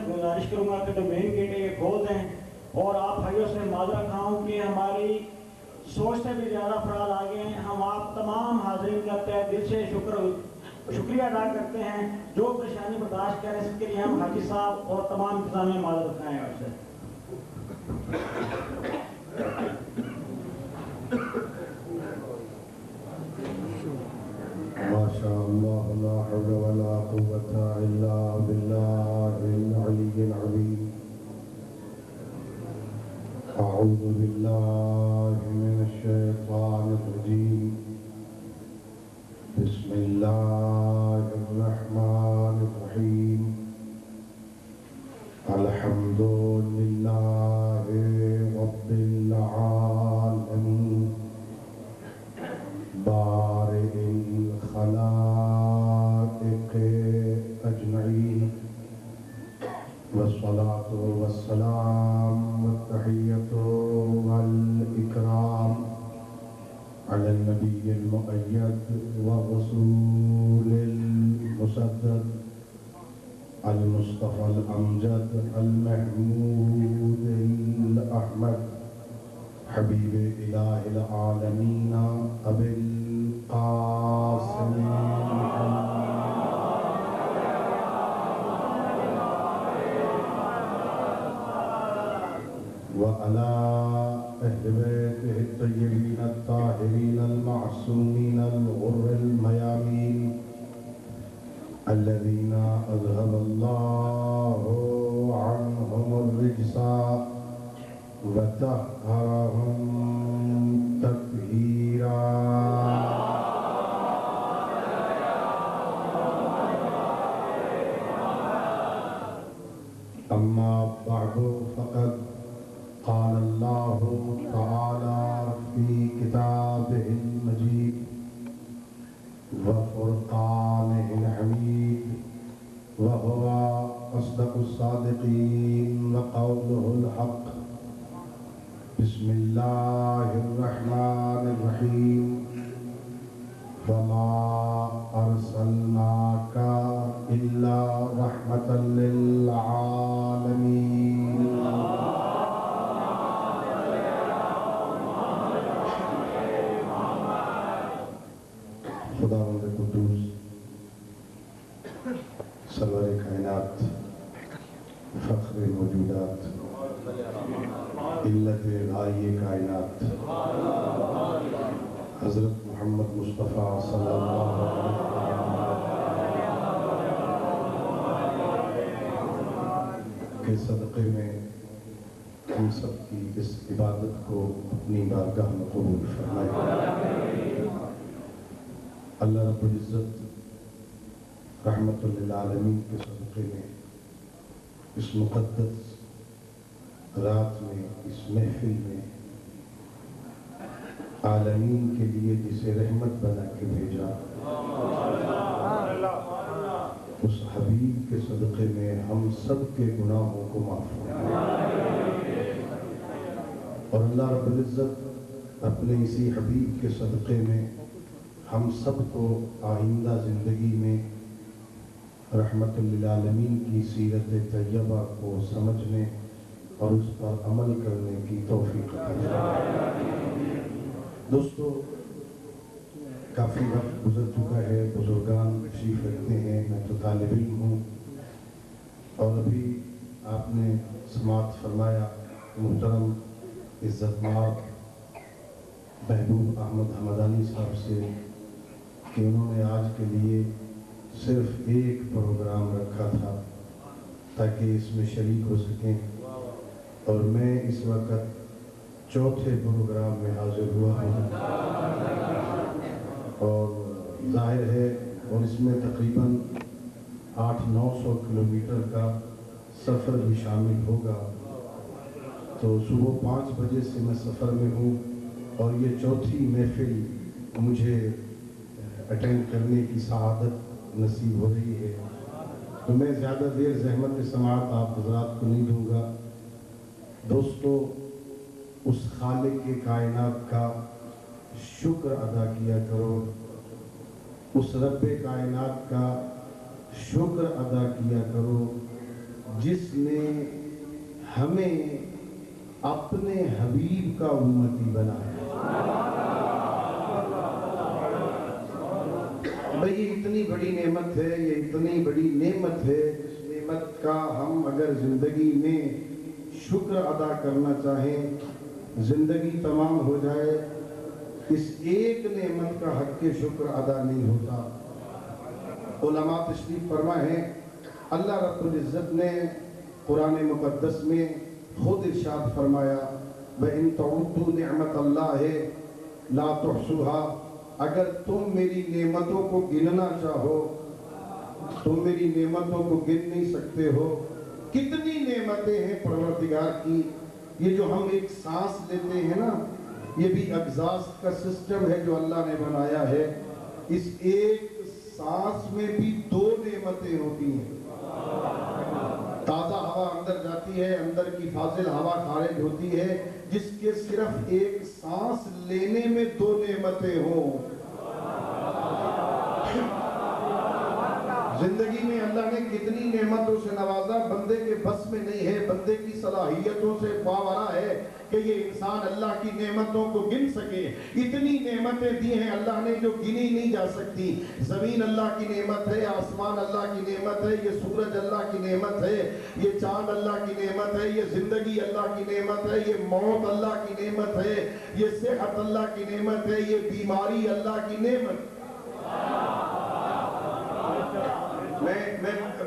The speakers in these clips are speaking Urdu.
سے گزارش کروں گا کہ ڈومین گیٹ یہ کھول دیں، اور آپ بھائیوں سے معذرت خواہوں کہ ہماری سوچ سے بھی زیادہ افراد آگے ہیں. ہم آپ تمام حاضرین کا تہ دل سے شکریہ ادا کرتے ہیں. جو پریشانی برداشت کریں اس کے لیے ہم حاجی صاحب اور تمام انتظامیہ معذرت خواہ ہیں آپ سے. ماشاء اللہ لا حول ولا قوة الا باللہ العلی العظیم. اعوذ باللہ من الشیطان الرجیم. بسم اللہ الرحمن الرحیم. الحمد للہ رب العالمین بارئ الخلائق اجمعین، والصلاة والسلام والتحیۃ والاکرام علی النبی المؤید والرسول المسدد المصطفى الامجد المحمود الاحمد حبیب الہ العالمین ابی القاسم وعلى أهل بيته الطيبين الطاهرين المعصومين الغر الميامين الذين أذهب الله عنهم الرجس وطهرهم تطهيرا. أما بعد فقد قال الله تعالى في كتابه المجيد وفرقانه الحميد وهو أصدق الصادقين وقوله الحق. بسم الله الرحمن الرحيم. وما أرسلناك إلا رحمة للعالمين. خداوند قدوس سرور کائنات، فخر موجودات، علت غائی کائنات، حضرت محمد مصطفیٰ صلی اللہ علیہ وسلم کے صدقے میں ہم سب کی اس عبادت کو اپنی بارگاہ میں قبول فرمائے. اللہ رب العزت رحمت للعالمین کے صدقے میں اس مقدس رات میں، اس محفل میں عالمین کے لیے جسے رحمت بنا کے بھیجا، اس حبیب کے صدقے میں ہم سب کے گناہوں کو معاف فرمائے. اور اللہ رب العزت اپنے اسی حبیب کے صدقے میں ہم سب کو آئندہ زندگی میں رحمت للعالمین کی سیرت طیبہ کو سمجھنے اور اس پر عمل کرنے کی توفیق عطا فرمائے. دوستو، کافی وقت گزر چکا ہے، بزرگان تشریف رکھتے ہیں، میں تو طالب علم ہوں، اور ابھی آپ نے سماعت فرمایا محترم عزت مآب محبوب احمد حمدانی صاحب سے کہ انہوں نے آج کے لیے صرف ایک پروگرام رکھا تھا تاکہ اس میں شریک ہو سکیں، اور میں اس وقت چوتھے پروگرام میں حاضر ہوا ہوں، اور ظاہر ہے اور اس میں تقریباً 800-900 کلومیٹر کا سفر بھی شامل ہوگا. تو صبح 5 بجے سے میں سفر میں ہوں، اور یہ چوتھی محفل مجھے اٹینڈ کرنے کی سعادت نصیب ہو رہی ہے. تو میں زیادہ دیر زحمت سماعت آپ حضرات کو نہیں دوں گا. دوستو، اس خالق کائنات کا شکر ادا کیا کرو، اس رب کائنات کا شکر ادا کیا کرو جس نے ہمیں اپنے حبیب کا امتی بنایا۔ بھئی یہ اتنی بڑی نعمت ہے، یہ اتنی بڑی نعمت ہے، جس نعمت کا ہم اگر زندگی میں شکر ادا کرنا چاہیں، زندگی تمام ہو جائے، اس ایک نعمت کا حق کے شکر ادا نہیں ہوتا۔ علماء تشریف فرما ہے، اللہ رب العزت نے قرآن مقدس میں خود ارشاد فرمایا وَإِن تَعُدُّوا نِعْمَةَ اللَّهِ لَا تُحْصُوهَا، اگر تم میری نعمتوں کو گننا چاہو، تم میری نعمتوں کو گن نہیں سکتے ہو۔ کتنی نعمتیں ہیں پروردگار کی، یہ جو ہم ایک سانس لیتے ہیں نا، یہ بھی اگزاسٹ کا سسٹم ہے جو اللہ نے بنایا ہے۔ اس ایک سانس میں بھی 2 نعمتیں ہوتی ہیں، تازہ ہوا اندر جاتی ہے، اندر کی فاضل ہوا خارج ہوتی ہے، جس کے صرف ایک سانس لینے میں 2 نعمتیں ہوں۔ زندگی میں اللہ نے کتنی نعمتوں سے نوازا، بندے کے بس میں نہیں ہے، بندے کی صلاحیتوں سے باورہ ہے کہ یہ انسان اللہ کی نعمتوں کو گن سکے۔ اتنی نعمتیں دی ہیں اللہ نے جو گنی نہیں جا سکتی۔ زمین اللہ کی نعمت ہے، آسمان اللہ کی نعمت ہے، یہ سورج اللہ کی نعمت ہے، یہ چاند اللہ کی نعمت ہے، یہ زندگی اللہ کی نعمت ہے، یہ موت اللہ کی نعمت ہے، یہ صحت اللہ کی نعمت ہے، یہ بیماری اللہ کی نعمت۔ میں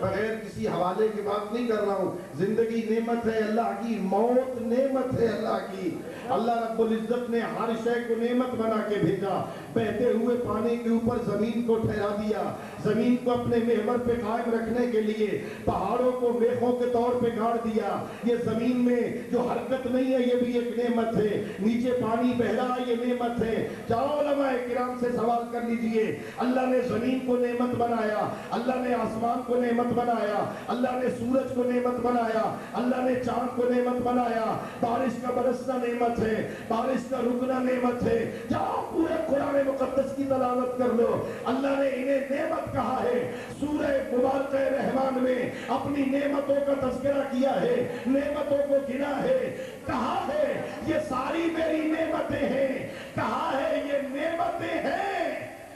بغیر کسی حوالے کی بات نہیں کر رہا ہوں، زندگی نعمت ہے اللہ کی، موت نعمت ہے اللہ کی۔ اللہ رب العزت نے ہر شے کو نعمت بنا کے بھیجا۔ بہتے ہوئے پانی کے اوپر زمین کو ٹھہرا دیا، زمین کو اپنے محور پہ قائم رکھنے کے لیے پہاڑوں کو میخوں کے طور پہ گاڑ دیا۔ یہ زمین میں جو حرکت نہیں ہے یہ بھی ایک نعمت ہے، نیچے پانی بہ رہا یہ نعمت ہے۔ چاروں علماء کرام سے سوال کر لیجئے، اللہ نے زمین کو نعمت بنایا، اللہ نے آسمان کو نعمت بنایا، اللہ نے سورج کو نعمت بنایا، اللہ نے چاند کو نعمت بنایا، بارش کا برسنا نعمت ہے، بارش کا رکنا نعمت ہے۔ جاؤ پورے قرآن مقدس کی تلاوت کر لو، اللہ نے انہیں نعمت کہا ہے۔ سورہ مبارکہ رحمان میں اپنی نعمتوں کا تذکرہ کیا ہے، نعمتوں کو گنا ہے، کہا ہے یہ ساری میری نعمتیں ہیں، کہا ہے یہ نعمتیں ہیں،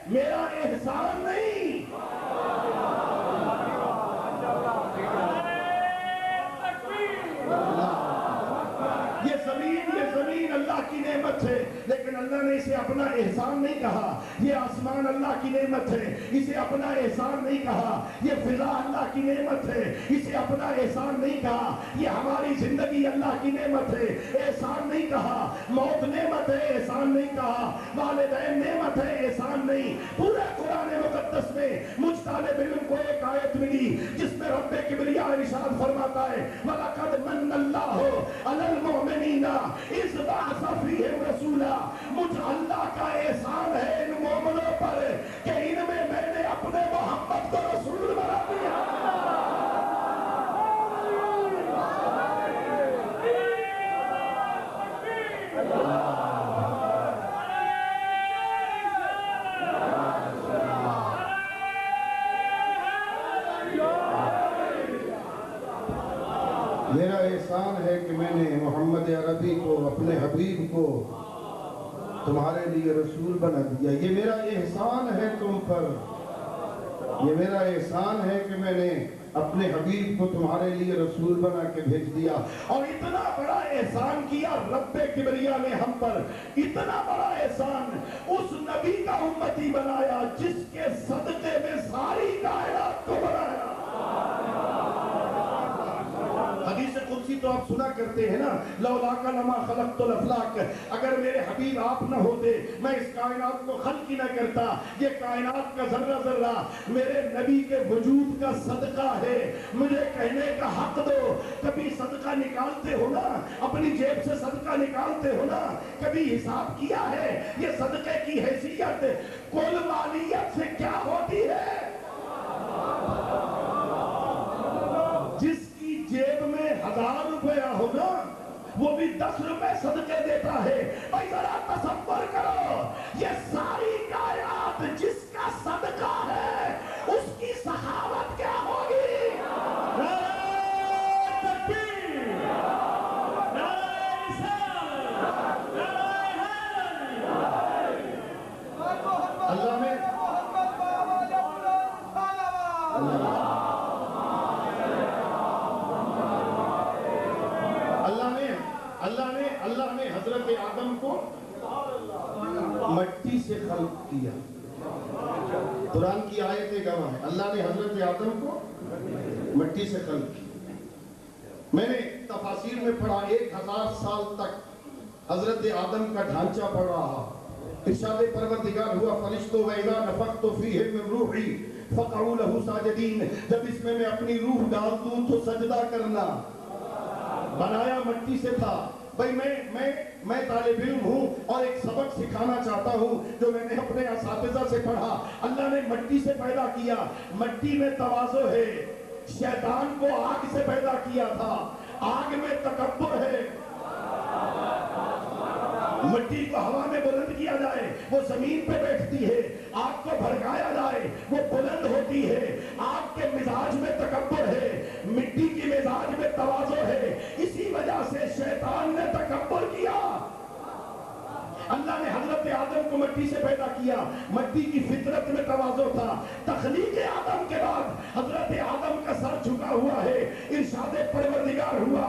میرا احسان نہیں۔ یہ زمین اللہ کی نعمت ہے، لیکن اللہ نے اسے اپنا احسان نہیں کہا۔ یہ آسمان اللہ کی نعمت ہے، اسے اپنا احسان نہیں کہا۔ یہ فضا اللہ کی نعمت ہے، اسے اپنا احسان نہیں کہا۔ یہ ہماری زندگی اللہ کی نعمت ہے، احسان نہیں کہا۔ موت نعمت ہے، احسان نہیں کہا۔ والدین نعمت ہے، احسان نہیں۔ پورے قرآن مقدس میں مجھ طالب علم کو ایک آیت ملی جس میں رب کبریا ارشاد فرماتا ہے وَلَقَدْ مَنَّ اللَّهُ عَلَى الْمُؤْمِنِينَ إِذْ بَعَثَ فِيهِمْ رَسُولًا۔ مجھ اللہ کا احسان ہے ان مومنوں پر کہ ان میں نے اپنے محمد کو رسول بنا دیا۔ میرا احسان ہے کہ میں نے محمد عربی کو، اپنے حبیب کو تمہارے لیے رسول بنا دیا۔ یہ میرا احسان ہے تم پر، یہ میرا احسان ہے کہ میں نے اپنے حبیب کو تمہارے لیے رسول بنا کے بھیج دیا۔ اور اتنا بڑا احسان کیا رب کبریا نے ہم پر، اتنا بڑا احسان اس نبی کا امتی بنایا جس کے صدقے میں ساری کائنات کو بنایا۔ حدیث قدسی تو آپ سنا کرتے ہیں نا، لولاک لما خلقت الافلاک، اگر میرے حبیب آپ نہ ہوتے میں اس کائنات کو خلق ہی نہ کرتا۔ یہ کائنات کا ذرہ ذرہ میرے نبی کے وجود کا صدقہ ہے، مجھے کہنے کا حق دو۔ کبھی صدقہ نکالتے ہو نا، اپنی جیب سے صدقہ نکالتے ہو نا، کبھی حساب کیا ہے یہ صدقے کی حیثیت کل مالیت سے کیا ہوتی ہے؟ جس جیب میں 1000 روپیہ ہوگا وہ بھی 10 روپے صدقے دیتا ہے۔ بھائی ذرا تصور کرو، یہ ساری کائنات جس کا صدقہ ہے اس کی سخاوت کیا ہوگی؟ اللہ نے حضرت آدم کو مٹی سے خلق کیا. قرآن کی آیت گواہ ہے, اللہ نے حضرت آدم کو مٹی سے خلق کیا. میں نے تفاسیر میں پڑھا 1000 سال تک حضرت آدم کا ڈھانچہ پڑ رہا. ارشاد پروردگار ہوا فرشتوں وَإِذَا نَفَخْتُ فِيهِ مِن رُوحِي فَقَعُوا لَهُ سَاجِدِينَ, جب اس میں اپنی روح ڈال دوں تو سجدہ کرنا. بنایا مٹی سے تھا. بھئی میں طالب علم ہوں اور ایک سبق سکھانا چاہتا ہوں جو میں نے اپنے اساتذہ سے پڑھا. اللہ نے مٹی سے پیدا کیا, مٹی میں تواضع ہے. شیطان کو آگ سے پیدا کیا تھا, آگ میں تکبر ہے. مٹی کو ہوا میں بلند کیا جائے وہ زمین پہ بیٹھتی ہے, آگ کو بھڑکایا جائے وہ بلند ہوتی ہے. آگ کے مزاج میں تکبر ہے, مٹی کی مزاج میں تواضع ہے. اسی وجہ سے شیطان نے تکبر کیا. اللہ نے حضرت آدم کو مٹی سے پیدا کیا, مٹی کی فطرت میں تواضع تھا. تخلیق آدم کے بعد حضرت آدم کا سر جھکا ہوا ہے. ارشاد پروردگار ہوا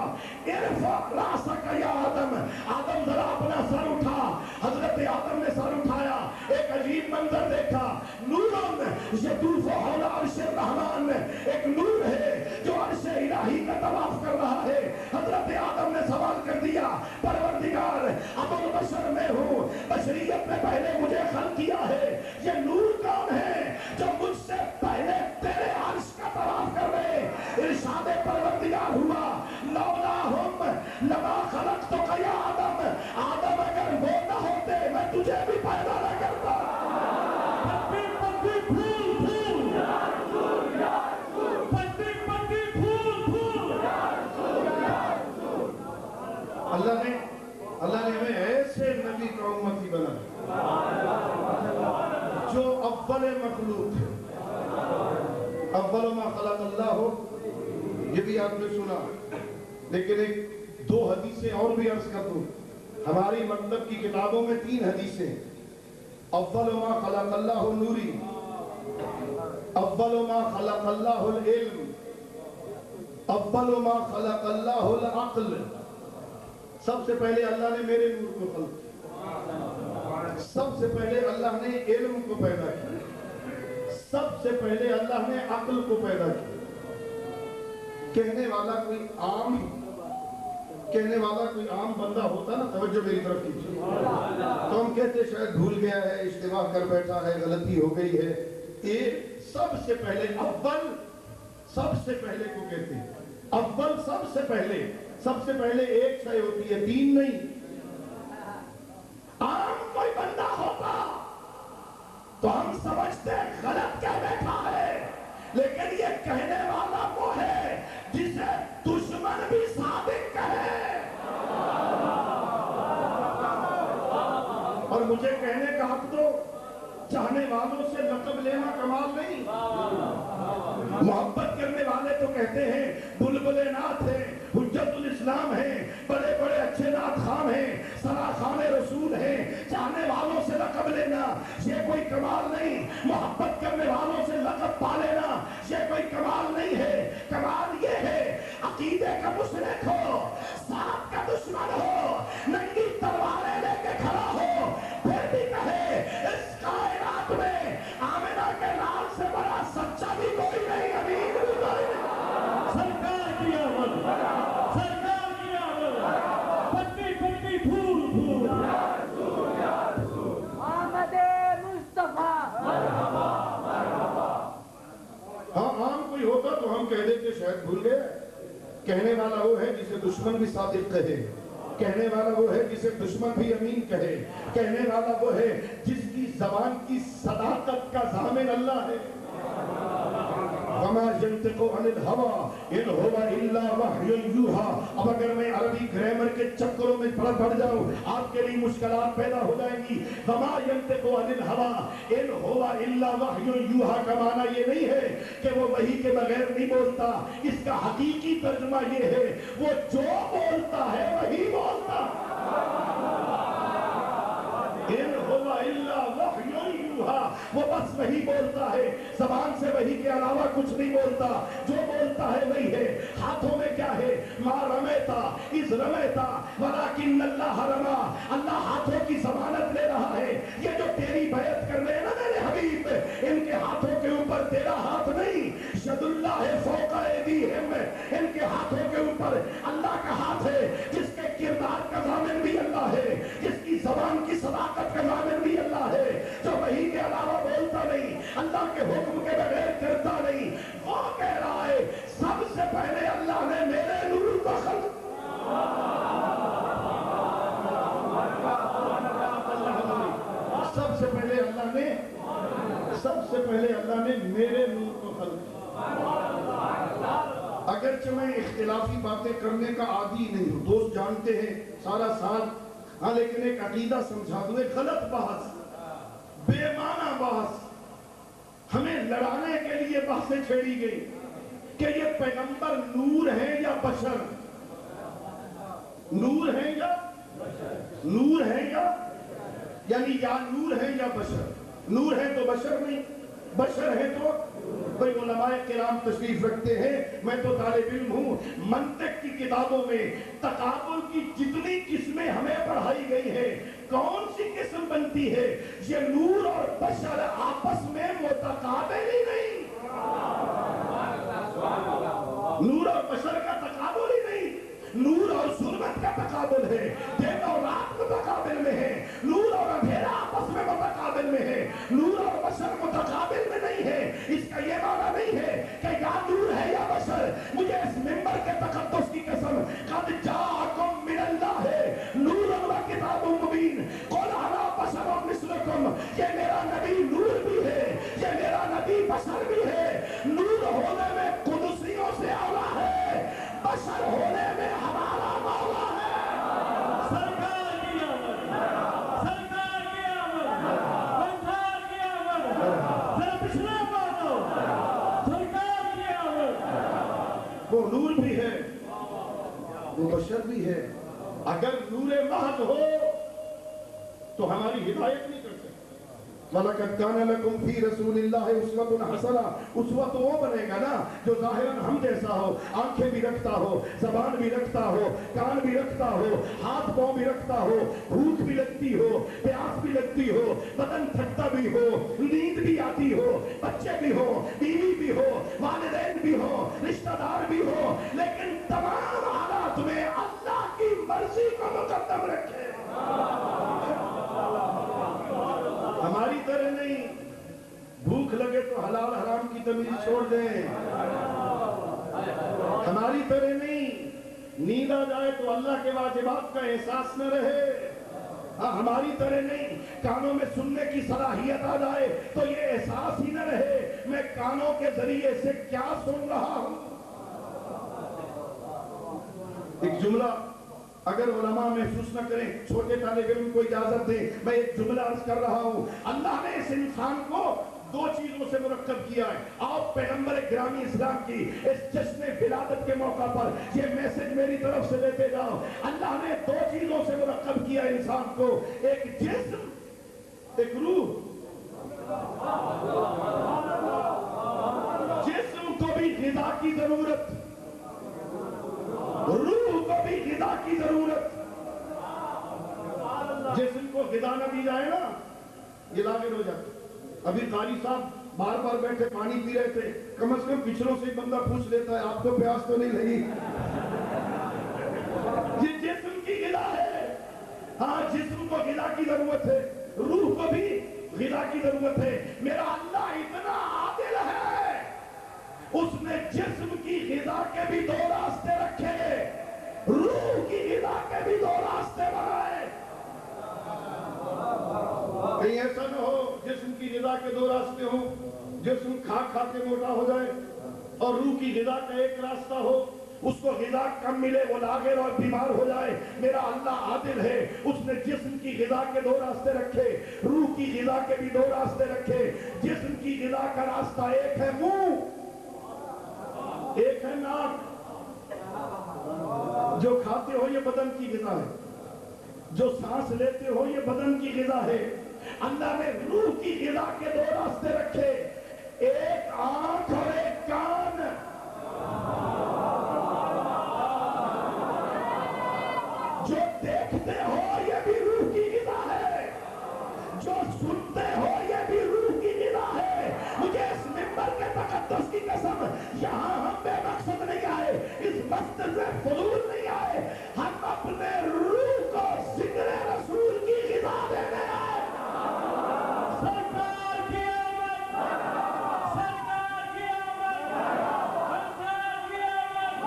ارفع راسک یا آدم, آدم ذرا اپنا سر اٹھا. حضرت آدم نے سر اٹھایا, ایک عجیب منظر دیکھا. نورن یطوف حول عرش الرحمن, ایک نور ہے جو عرش الہی کا طواف کر رہا ہے. حضرت آدم نے سوال کر دیا پروردگار ابو البشر میں ہوں, بشریت میں پہلے مجھے خلق کیا ہے, یہ نور کون ہے جو مجھ سے پہلے تیرے عرش کا طواف کر رہے. ارشاد پروردگار ہوا لولاہم لما خلقتک یا آدم, آدم اگر وہ نہ ہوتے میں تجھے بھی پیدا نہ کرتا. اللہ نے ہمیں ایسے نبی کا امتی بنا جو اول مخلوق ہے. اول ما خلق اللہ ہو, یہ بھی آپ نے سنا. لیکن ایک 2 حدیثیں اور بھی عرض کر دوں. ہماری مطلب کی کتابوں میں 3 حدیثیں. اول ما خلق اللہ نوری, اول ما خلق اللہ العلم, اول ما خلق اللہ العقل. سب سے پہلے اللہ نے میرے نور کو خلق کیا, سب سے پہلے اللہ نے علم کو پیدا کیا, سب سے پہلے اللہ نے عقل کو پیدا کیا. کہنے والا کوئی عام بندہ ہوتا نا, توجہ میری طرف کیجیے, تو ہم کہتے شاید بھول گیا ہے, اجتماع کر بیٹھا ہے, غلطی ہو گئی ہے. یہ سب سے پہلے اول سب سے پہلے کو کہتے ہیں. اول سب سے پہلے ایک شے ہوتی ہے, 3 نہیں. عام کوئی بندہ ہوتا تو ہم سمجھتے غلط کہہ بیٹھا ہے, لیکن یہ کہنے والا وہ ہے جسے دشمن بھی صادق کہے. اور مجھے کہنے کا حق تو چاہنے والوں سے لقب لینا کمال نہیں. محبت کرنے والے تو کہتے ہیں بلبل نعت ہیں, حجت الاسلام ہیں, بڑے بڑے اچھے نعت خان ہیں, سراخان رسول ہیں. چاہنے والوں سے لقب لینا یہ کوئی کمال نہیں. محبت کرنے والوں سے لقب پا لینا یہ کوئی کمال نہیں ہے. کمال یہ ہے عقیدے کا مشرک ہو, ساتھ کا دشمن ہو, ننگی تلواریں لے کے کھڑا ہو, پھر بھی کہے اس کائنات میں آمنہ کے لال سے بڑا سچا بھی کوئی نہیں, امین بھی کوئی نہیں. سرکار کی آمد, سرکار کی آمد, پتی پتی پھول پھول, آمد مصطفیٰ. ہاں عام کوئی ہوتا تو ہم کہہ دیتے شاید بھول گئے. کہنے والا وہ ہے جسے دشمن بھی صادق کہے, کہنے والا وہ ہے جسے دشمن بھی امین کہے, کہنے والا وہ ہے جس کی زبان کی صداقت کا ضامن اللہ ہے. وَمَا يَنْطِقُ عَنِ الْهَوَىٰ إِنْ هُوَ إِلَّا وَحْيٌ يُوحَىٰ. اب اگر میں عربی گرامر کے چکروں میں پڑ جاؤں آپ کے لیے مشکلات پیدا ہو جائیں گی. وَمَا يَنْطِقُ عَنِ الْهَوَىٰ إِنْ هُوَ إِلَّا وَحْيٌ يُوحَىٰ کا معنی یہ نہیں ہے کہ وہ وحی کے بغیر نہیں بولتا. اس کا حقیقی ترجمہ یہ ہے وہ جو بولتا ہے وہی بولتا. إِنْ هُوَ إِلَّا وَحْيٌ یوحا، وہ بس وہی بولتا ہے، زبان سے وہی کے علاوہ کچھ نہیں بولتا، جو بولتا ہے وہی ہے۔ ہاتھوں میں کیا ہے؟ ما رمیتا اذ رمیتا ولکن اللہ رما، اللہ ہاتھوں کی ضمانت لے رہا ہے۔ یہ جو تیری بیعت کر رہے ہیں نا میرے حبیب، ان کے ہاتھوں کے اوپر تیرا ہاتھ نہیں، ید اللہ فوق ایدیہم، ان کے ہاتھوں کے اوپر اللہ کا ہاتھ ہے، جس کے کردار کا ضامن بھی اللہ ہے، جس کی زبان کی صداقت کا ضامن بھی اللہ ہے، جو وحی کے علاوہ بولتا نہیں، اللہ کے حکم کے بغیر کرتا نہیں۔ وہ کہہ رہا ہے سب سے پہلے اللہ نے میرے نور کو خلق، سب سے پہلے اللہ نے میرے نور کو خلق۔ اگرچہ میں اختلافی باتیں کرنے کا عادی نہیں ہوں، دوست جانتے ہیں سارا سال، ہاں لیکن ایک عقیدہ سمجھا دوں، ایک غلط بحث، بے معنی بحث، ہمیں لڑانے کے لیے بحثیں چھیڑی گئی کہ یہ پیغمبر نور ہیں یا بشر، نور ہیں یا نور ہیں یعنی یا نور ہیں یا بشر، نور ہے تو بشر نہیں، بشر ہے تو بھئی علماء کرام تشریف رکھتے ہیں، میں تو طالب علم ہوں، منطق کی کتابوں میں تقابل کی جتنی قسمیں ہمیں پڑھائی گئی ہے، کون سی قسم بنتی ہے؟ یہ نور اور بشر آپس میں متقابل ہی نہیں، نور اور بشر کا تقابل ہی نہیں، نور اور ظلمت کا تقابل ہے، دن اور رات متقابل میں ہے، نور اور اندھیرا آپس میں متقابل میں ہے، نور اور بشر متقابل میں نہیں ہے۔ اس کا یہ معنی نہیں ہے کہ یا نور ہے یا بشر، مجھے اس منبر کے تقدس کی قسم، قد جاءکم من اللہ نور و کتاب مبین، قل انا بشر مثلکم، یہ میرا نبی نور بھی ہے، یہ میرا نبی بشر بھی ہے، نور ہونے میں قدسیوں سے اعلیٰ ہے، بشر ہونے میں ہمارا مولا ہے۔ سرکار کی آمد، سرکار کی آمد، سرکار کی آمد، ذرا پچھلے باتوں، سرکار کی آمد۔ وہ نور بھی ہے، وہ بشر بھی ہے۔ اگر نور محض ہو تو ہماری ہدایت نہیں کر سکتے۔ وَلَقَدْ كَانَ لَكُمْ فِي رَسُولِ اللَّهِ أُسْوَةٌ حَسَنَةٌ، اسوہ تو وہ بنے گا نا جو ظاہراً ہم جیسا ہو، آنکھیں بھی رکھتا ہو، زبان بھی رکھتا ہو، کان بھی رکھتا ہو، ہاتھ پاؤں بھی رکھتا ہو، بھوک بھی لگتی ہو، پیاس بھی لگتی ہو، بدن تھکتا بھی ہو، نیند بھی آتی ہو، بچے بھی ہو، بیوی بھی ہو، والدین بھی ہو، رشتہ دار بھی ہو، لیکن تمام حالات میں اللہ کی مرضی کو مقدم رکھے۔ ہماری طرح نہیں، بھوک لگے تو حلال حرام کی تمیز چھوڑ دیں، ہماری طرح نہیں، نیند آ جائے تو اللہ کے واجبات کا احساس نہ رہے، ہماری طرح نہیں، کانوں میں سننے کی صلاحیت آ جائے تو یہ احساس ہی نہ رہے میں کانوں کے ذریعے سے کیا سن رہا ہوں۔ ایک جملہ اگر علماء محسوس نہ کریں، چھوٹے طالب علم کو اجازت دیں، میں ایک جملہ عرض کر رہا ہوں۔ اللہ نے اس انسان کو دو چیزوں سے مرکب کیا ہے۔ آپ پیغمبر گرامی اسلام کی اس جشن ولادت کے موقع پر یہ میسج میری طرف سے لیتے جاؤ۔ اللہ نے دو چیزوں سے مرکب کیا انسان کو، ایک جسم، ایک روح۔ جسم کو بھی غذا کی ضرورت، روح کو بھی غذا کی ضرورت۔ جسم کو غذا نہ دی جائے نا، یہ لاغر ہو جاتا۔ ابھی قاری صاحب بار بار بیٹھے پانی پی رہے تھے، کم از کم پچھلوں سے بندہ پوچھ لیتا ہے آپ کو پیاس تو نہیں لگی؟ یہ جسم کی غذا ہے، ہاں جسم کو غذا کی ضرورت ہے، روح کو بھی غذا کی ضرورت ہے۔ میرا اللہ اتنا عادل ہے، اس نے جسم کی غذا کے بھی دو راستے رکھے، روح کی غذا کے بھی دو راستے بنائے۔ کہیں ایسا نہ ہو جسم کی غذا کے دو راستے ہوں، جسم کھا کھا کے موٹا ہو جائے اور روح کی غذا کا ایک راستہ ہو، اس کو غذا کم ملے وہ لاغر اور بیمار ہو جائے۔ میرا اللہ عادل ہے، اس نے جسم کی غذا کے دو راستے رکھے، روح کی غذا کے بھی دو راستے رکھے۔ جسم کی غذا کا راستہ ایک ہے منہ، ایک ہے ناک۔ جو کھاتے ہو یہ بدن کی غذا ہے، جو سانس لیتے ہو یہ بدن کی غذا ہے، اللہ نے روح کی غذا کے دو راستے رکھے، ایک آنکھ اور ایک کان۔ جو دیکھتے ہو یہ بھی روح کی غذا ہے، جو سنتے ہو یہ بھی روح کی غذا ہے۔ مجھے اس منبر کے تقدس کی قسم، یہاں ہم بے مقصد نہیں آئے، اس مسجد میں فضول نہیں آئے، ہم اپنے روح کو ذکر رسول کی غذا دینے آئے۔ سرکار کی آمد، سرکار کی آمد، سرکار کی آمد،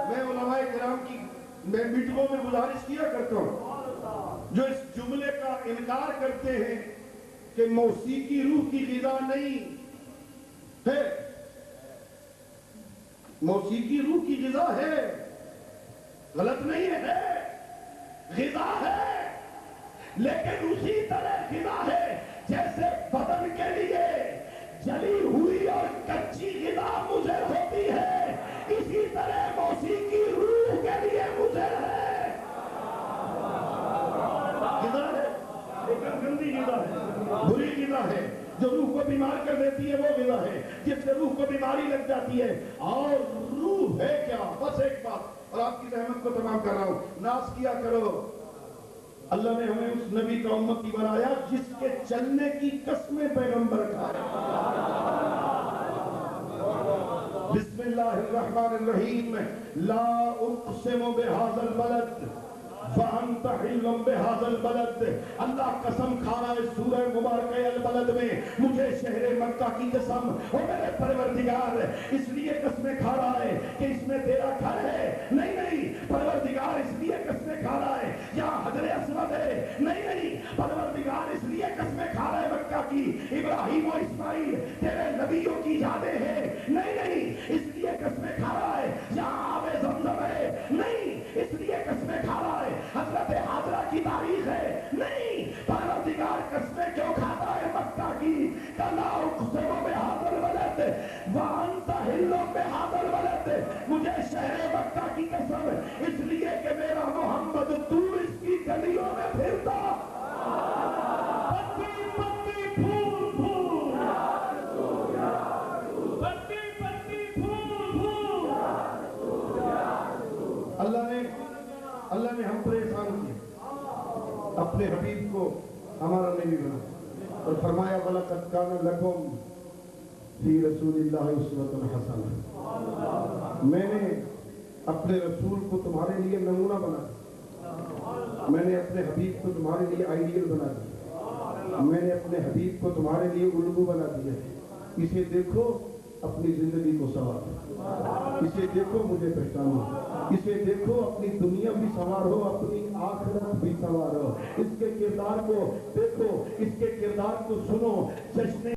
میں علماء کرام کی میں میٹنگوں میں گزارش کیا کرتا ہوں، جو اس جملے کا انکار کرتے ہیں کہ موسیقی روح کی غذا نہیں ہے، موسیقی روح کی غذا ہے، غلط نہیں ہے، غذا ہے، لیکن اسی طرح غذا ہے جیسے بدن کے لیے جلی ہوئی اور کچی غذا مضر ہوتی ہے، اسی طرح موسیقی روح کے لیے مضر ہے۔ غذا ہے، لیکن گندی غذا ہے، بری غذا ہے، جو روح کو بیمار کر دیتی ہے وہ غذا ہے، جس سے روح کو بیماری لگ جاتی ہے۔ اور روح ہے کیا؟ بس ایک بات، اور آپ کی زحمت کو تمام کر رہا ہوں، ناز کیا کرو، اللہ نے ہمیں اس نبی کا امتی بنایا جس کے چلنے کی قسمیں پیغمبر کھائے۔ بسم اللہ الرحمن الرحیم، لا اقسم بہذا البلد وانت حل بہذا البلد۔ اللہ قسم کھا رہا ہے سورہ مبارکہ البلد میں، مجھے شہر مکہ کی قسم، او میرے پروردگار، اس لیے قسمیں کھا رہا ہے کہ اس میں تیرا گھر ہے، نہیں پروردگار اس لیے قسمیں کھا رہا ہے یا حجر اسود ہے، نہیں پروردگار اس لیے قسمیں کھا رہا ہے مکہ کی، ابراہیم و اسماعیل تیرے نبیوں کی یادیں ہیں، نہیں اس لیے قسمیں کھا رہا ہے یہاں آب زمزم ہے، نہیں اس لیے قسمیں کھا رہا ہے حضرت حاضرہ کی تاریخ ہے، نہیں پروردگار قسمیں کیوں کھاتا ہے مکہ کی؟ لا اقسم بہذا البلد وانت حل بہذا البلد، مجھے شہر مکہ کی قسم اس لیے کہ میرا محمد تو اس کی گلیوں میں پھرتا، پتی پتی پھول پھول، پتی پتی پھول پھول۔ اللہ نے ہم پر احسان کیا، اپنے حبیب کو ہمارا نبی بنا اور فرمایا وَلَقَدْ كَانَ لَكُمْ فِي رَسُولِ اللَّهِ أُسْوَةٌ حَسَنَةٌ، میں نے اپنے رسول کو تمہارے لیے نمونہ بنا دیا، میں نے اپنے حبیب کو تمہارے لیے آئیڈیل بنا دیا، میں نے اپنے حبیب کو تمہارے لیے الگو بنا دیا، اسے دیکھو اپنی زندگی کو سنوارو، اسے دیکھو مجھے پہچانو، اسے دیکھو اپنی دنیا بھی سنوارو، اپنی آخرت بھی سنوارو، اس کے کردار کو دیکھو، اس کے کردار کو سنو، جشن